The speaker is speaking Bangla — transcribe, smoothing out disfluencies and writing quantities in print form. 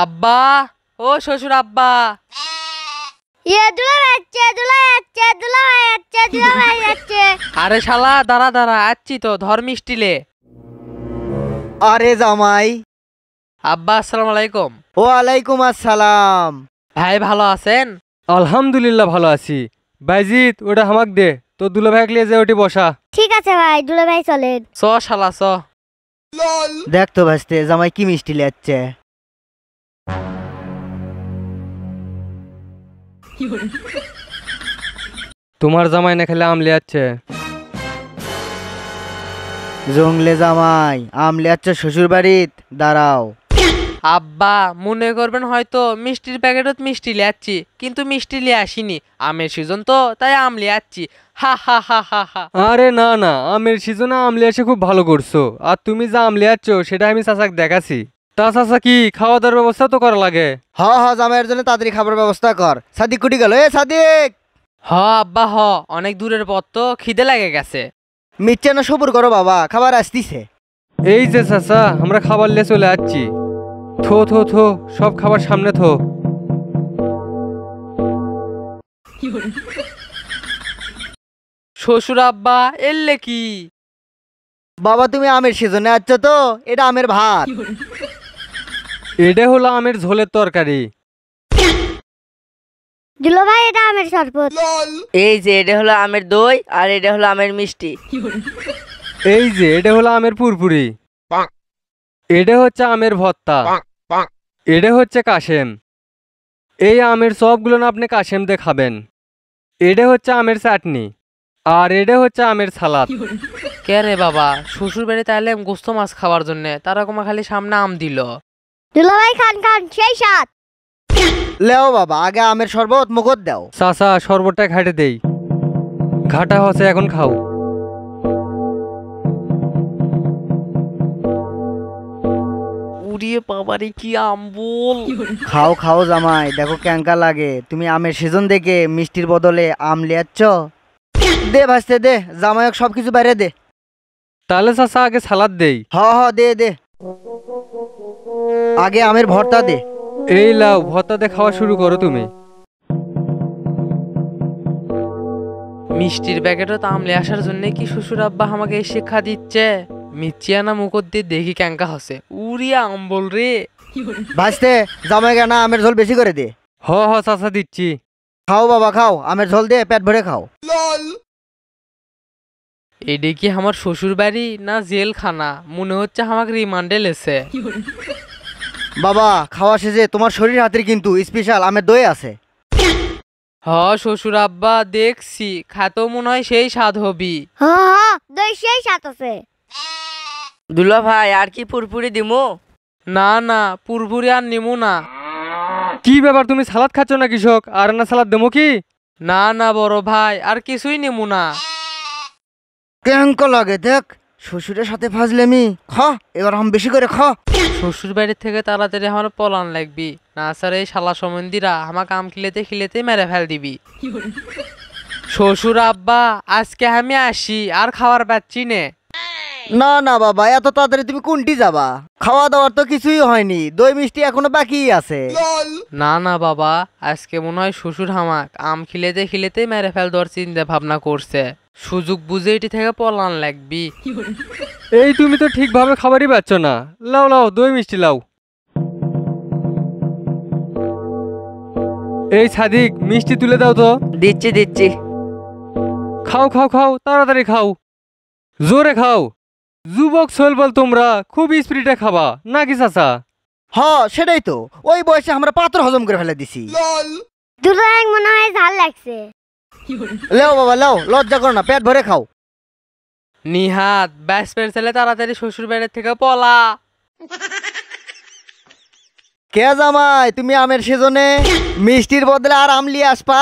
আব্বা, ও শ্বশুর আব্বা। আরে শালা দাঁড়া দাঁড়া, আসছি তো, ধর মিষ্টিলে। আরে জামাই। আব্বা আসসালামু আলাইকুম। ওয়ালাইকুম আসসালাম। ভাই ভালো আছেন? আলহামদুলিল্লাহ ভালো আছি। বাইজিৎ ওটা হামাক দে, তো দুলা ভাই লিয়ে যে ওটি বসা। ঠিক আছে ভাই, দুলা ভাই চলেন। চ শালা চ। দেখ তো ভাসতে জামাই কি মিষ্টি লেচ্ছে। তোমার জামাই না খেলে আম লিয়াচ্ছে। জংলে জামাই আম লেচ্ছে শ্বশুর বাড়িত, দাঁড়াও। আব্বা মনে করবেন হয়তো মিষ্টির প্যাকেটত মিষ্টি লিয়াচ্ছি, কিন্তু মিষ্টি লিয়ে আসিনি। আমের সিজন তো, তাই আম লিয়াচ্ছি। হা হা হা হা হা। আরে না না, আমের সিজনে আম লিয়ে এসে খুব ভালো করছো। আর তুমি যা আম লিয়াচ্ছ সেটা আমি চাচাক দেখাছি। তা চাচা কি খাওয়া দাওয়ার ব্যবস্থা তো করা লাগে। হ হ জামাইয়ের জন্য তাড়াতাড়ি খাবার ব্যবস্থা কর। সাদিক কুটি গেল, এ সাদিক। হ আব্বা হ, অনেক দূরের পথ তো, খিদে লাগে গেছে। মিথ্যে না সবুর করো বাবা, খাবার আসতিছে। এই যে চাচা, আমরা খাবার লিয়ে চলে আসছি। থো থো থো, সব খাবার সামনে থো। শ্বশুর আব্বা এলে কি? বাবা তুমি আমের সিজনে আচ্ছ তো, এটা আমের ভাত। এটা হলো আমের ঝোলের তরকারি। দুলা ভাই এটা আমের শরবত। এই যে এটা হলো আমের দই, আর এটা হলো আমের মিষ্টি। এই যে এটা হলো আমের পুরপুরি। এটা হচ্ছে আমের ভর্তা। এটা হচ্ছে কাশেম। এই আমের সবগুলো না আপনি কাশেম দিয়ে খাবেন। এটা হচ্ছে আমের চাটনি, আর এটা হচ্ছে আমের সালাদ। কে রে বাবা, শ্বশুর বাড়িতে আইলাম গোস্ত মাছ খাওয়ার জন্য, তারা কমা খালি সামনে আম দিল। দুলা ভাই খান খান, সেই সাত। লেও বাবা, আগে আমের শরবত মুখত দাও। চাচা শরবতটা ঘাটে দেই। ঘাটা হচ্ছে, এখন খাও। উড়িয়ে বাবারে কি আম্বল। খাও খাও জামাই, দেখো ক্যাঙ্কা লাগে। তুমি আমের সিজন দেখে মিষ্টির বদলে আম লিয়াচ্ছ। দে ভাসতে দে, জামাইক সবকিছু বাইরে দে। তাহলে চাচা আগে সালাদ দেই। হ হ দে দে, আগে আমের ভর্তা দে। এই লাও, ভর্তাতে খাওয়া শুরু করো তুমি। মিষ্টির প্যাকেটত আমলে আসার জন্য কি শ্বশুর আব্বা আমাকে এই শিক্ষা দিচ্ছে? মিচিয়ানা মুখত দিয়ে দেখি ক্যাঙ্কা হসে, উড়িয়া আম্বল রে। ভাসতে জামাই কেনা আমের ঝোল বেশি করে দে। হ হ চাচা দিচ্ছি। খাও বাবা খাও, আমের ঝোল দে, পেট ভরে খাও। এডে কি আমার শ্বশুর বাড়ি না জেলখানা? মনে হচ্ছে আমাকে রিমান্ডে লেছে। বাবা খাওয়া শেষে তোমার শরীর হাতের কিন্তু স্পেশাল আমের দই আছে। হ শ্বশুর আব্বা দেখছি, খাতো মনে হয় সেই স্বাদ হবি। হ হ, দই সেই সাত আছে। দুলা ভাই আর কি পুরপুরি দিমু? না না, পুরপুরি আর নিমু না। কি ব্যাপার, তুমি সালাদ খাচ্ছ না কৃষক? আর না সালাদ দেবো কি? না না বড় ভাই, আর কিছুই নিমু না। ক্যাঙ্কা লাগে দেখ, শ্বশুরের সাথে ফাজলেমি। খ এবার আম বেশি করে খ। শ্বশুর বাড়ির থেকে তাড়াতাড়ি আমার পলান লাগবি, না স্যার এই শালা সম্বন্ধীরা আমাকে আম খিলেতে খিলেতে মেরে ফেল দিবি। শ্বশুর আব্বা আজকে আমি আসি, আর খাওয়ার পাচ্ছি নে। না না বাবা, এত তাড়াতাড়ি তুমি কোনটি যাবা? খাওয়া দাওয়ার তো কিছুই হয়নি, দই মিষ্টি এখনো বাকি আছে। না না বাবা, আজকে মনে হয় শ্বশুর হামাক আম খিলেতে খিলেতে মেরে ফেল দেওয়ার চিন্তা ভাবনা করছে। সুযোগ বুঝে এটি থেকে পলান লাগবি। এই তুমি তো ঠিকভাবে খাবারই পাচ্ছ না। লাও লাও, দই মিষ্টি লাও। এই সাদিক, মিষ্টি তুলে দাও তো। দিচ্ছি দিচ্ছি। খাও খাও খাও, তাড়াতাড়ি খাও, জোরে খাও। যুবক বল তোমরা খুব স্পিরিটে খাবা নাকি চাচা? হ সেটাই তো, ওই বয়সে আমরা পাত্র হজম করে ফেলে দিছি। দুলা ভাই মনে হয় ঝাল লাগছে। লেও বাবা লেও, লজ্জা করো না, পেট ভরে খাও। নিহাত ব্যাস পের ছেলে, তাড়াতাড়ি শ্বশুর বাড়ির থেকে পলা। কে জামাই, তুমি আমের সিজনে মিষ্টির বদলে আর আম লিয়ে আসপা?